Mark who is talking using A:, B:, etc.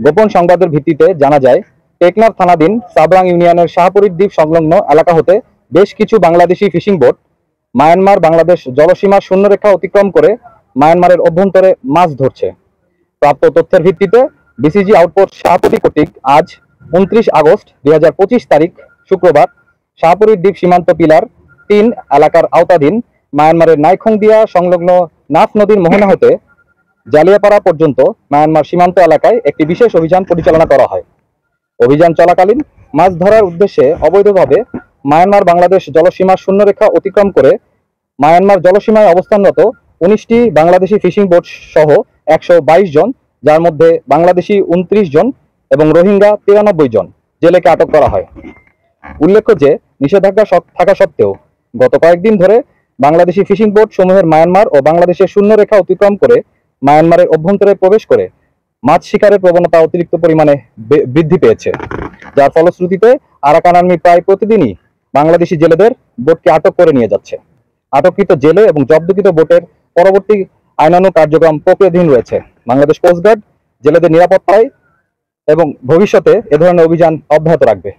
A: গোপন সংবাদের ভিত্তিতে জানা যায়, টেকনাফ থানাধীন সাবরাং ইউনিয়নের শাহপুরীর দ্বীপ সংলগ্ন এলাকা হতে বেশ কিছু Bangladeshi fishing boat Myanmar Bangladesh জলসীমার শূন্যরেখা অতিক্রম করে মায়ানমারের অভ্যন্তরে মাছ ধরছে। প্রাপ্ত তথ্যের ভিত্তিতে বিসিজি আউটপোস্ট শাহপুরী কর্তৃক আজ 29 আগস্ট 2025 তারিখ শুক্রবার শাহপুরীর দ্বীপ সীমান্ত পিলার 3 এলাকার আওতাধীন মায়ানমারের নাইখংদিয়া সংলগ্ন নাফ নদীর মোহনা হতে জালিয়াপাড়া পর্যন্ত মায়ানমার সীমান্ত এলাকায় একটি বিশেষ অভিযান পরিচালনা করা হয়। অভিযান চলাকালীন মাছ ধরার উদ্দেশ্যে অবৈধভাবে মায়ানমার বাংলাদেশ জলসীমার শূন্যরেখা অতিক্রম করে মায়ানমার জলসীমায় অবস্থানরত 19টি বাংলাদেশি ফিশিং বোট সহ 122 জন, যার মধ্যে বাংলাদেশি 29 জন এবং রোহিঙ্গা 93 জন জেলেকে আটক করা হয়। উল্লেখ্য যে নিষেধাজ্ঞা থাকা সত্ত্বেও গত কয়েকদিন ধরে বাংলাদেশি ফিশিং বোট সমূহের মায়ানমার ও বাংলাদেশের শূন্যরেখা অতিক্রম করে মায়ানমারের অভ্যন্তরে প্রবেশ করে মাছ শিকারের প্রবণতা অতিরিক্ত পরিমাণে বৃদ্ধি পেয়েছে, যার ফলশ্রুতিতে আরাকান আর্মি প্রায় প্রতিদিনই বাংলাদেশি জেলেদের বোটকে আটক করে নিয়ে যাচ্ছে। আটককৃত জেলে এবং জব্দকৃত বোটের পরবর্তী আইনানুগ কার্যক্রম প্রক্রিয়াধীন রয়েছে। বাংলাদেশ কোস্টগার্ড জেলেদের নিরাপত্তায় এবং ভবিষ্যতে এ ধরনের অভিযান অব্যাহত রাখবে।